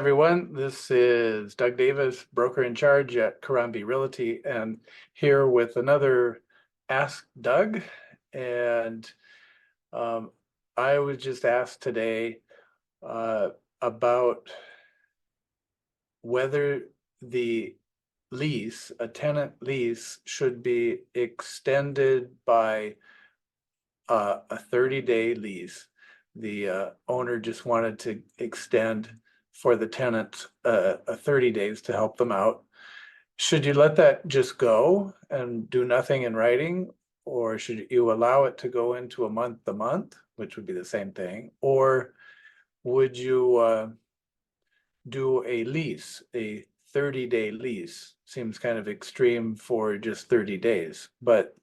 everyone. This is Doug Davis, broker in charge at Karambie Realty, and here with another Ask Doug. And um, I was just asked today about whether the lease, a tenant lease, should be extended by a 30-day lease. The owner just wanted to extend for the tenant a 30 days to help them out. Should you let that just go and do nothing in writing, or should you allow it to go into a month, which would be the same thing, or would you do a lease, a 30-day lease? Seems kind of extreme for just 30 days, but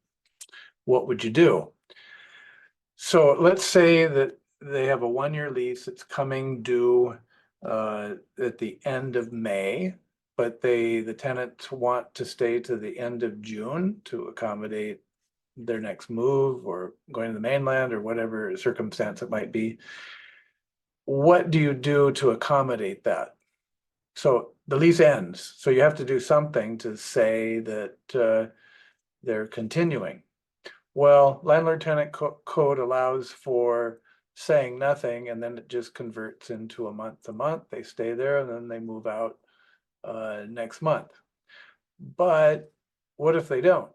what would you do? So let's say that they have a 1-year lease. It's coming due at the end of May, but the tenants want to stay to the end of June to accommodate their next move or going to the mainland or whatever circumstance it might be. What do you do to accommodate that? So the lease ends. So you have to do something to say that they're continuing. Well, landlord-tenant code allows for saying nothing, and then it just converts into a month. They stay there, and then they move out next month. But what if they don't?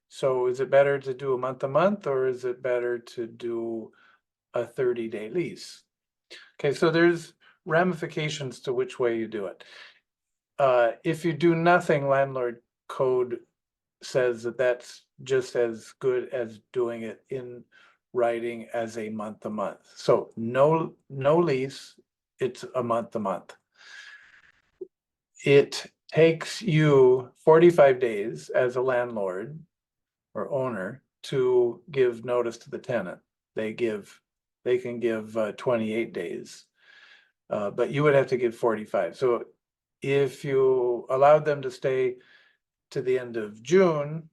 So is it better to do a month, or is it better to do a 30-day lease? Okay, so there's ramifications to which way you do it. If you do nothing, landlord code says that that's just as good as doing it in writing as a month. So no lease, it's a month. It takes you 45 days as a landlord or owner to give notice to the tenant. They can give 28 days, but you would have to give 45. So if you allowed them to stay to the end of June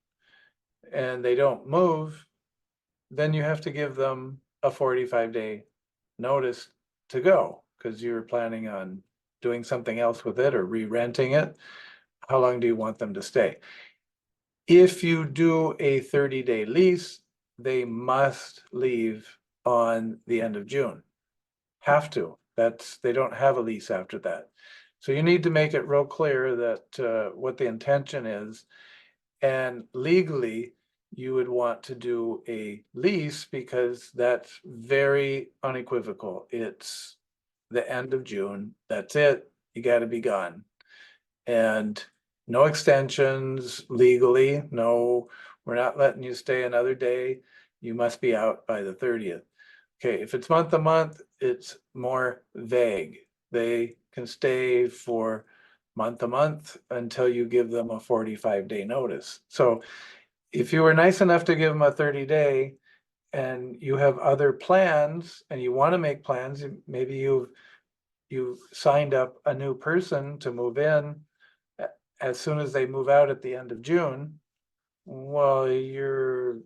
and they don't move, then you have to give them a 45-day notice to go because you're planning on doing something else with it or re-renting it. How long do you want them to stay? If you do a 30-day lease, they must leave on the end of June. Have to. They don't have a lease after that. So you need to make it real clear that what the intention is. And legally, you would want to do a lease because that's very unequivocal. It's the end of June. That's it. You got to be gone. And no extensions legally. No, we're not letting you stay another day. You must be out by the 30th. Okay, if it's month, it's more vague. They can stay for month until you give them a 45-day notice. So if you were nice enough to give them a 30-day and you have other plans and you want to make plans, maybe you've signed up a new person to move in as soon as they move out at the end of June, well, you're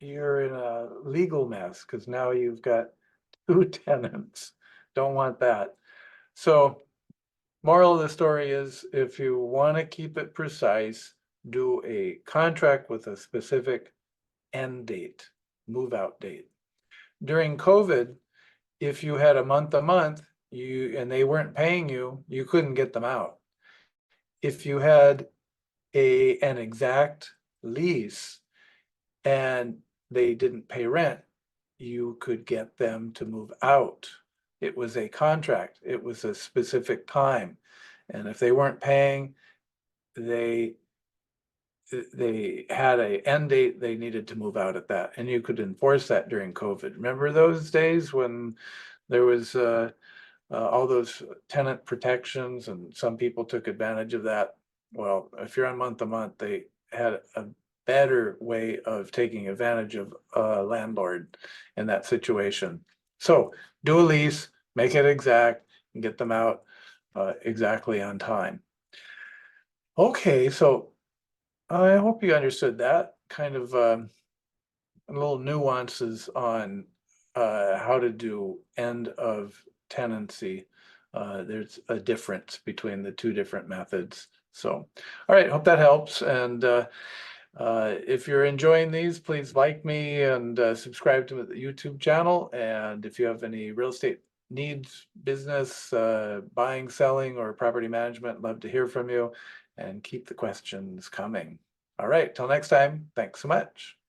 in a legal mess because now you've got 2 tenants. Don't want that. So moral of the story is, if you want to keep it precise, do a contract with a specific end date, move out date. During COVID, if you had a month and they weren't paying you, you couldn't get them out. If you had an exact lease and they didn't pay rent, you could get them to move out. It was a contract. It was a specific time. And if they weren't paying, they had a end date. They needed to move out at that. And you could enforce that during COVID. Remember those days when there was all those tenant protections and some people took advantage of that? Well, if you're on month, they had a better way of taking advantage of a landlord in that situation. So do a lease, make it exact, and get them out exactly on time. Okay, so I hope you understood that kind of little nuances on how to do end of tenancy. There's a difference between the two different methods. So, all right, hope that helps. And if you're enjoying these, please like me and subscribe to the YouTube channel. And if you have any real estate needs, business, buying, selling, or property management, love to hear from you, and keep the questions coming. All right, till next time, thanks so much.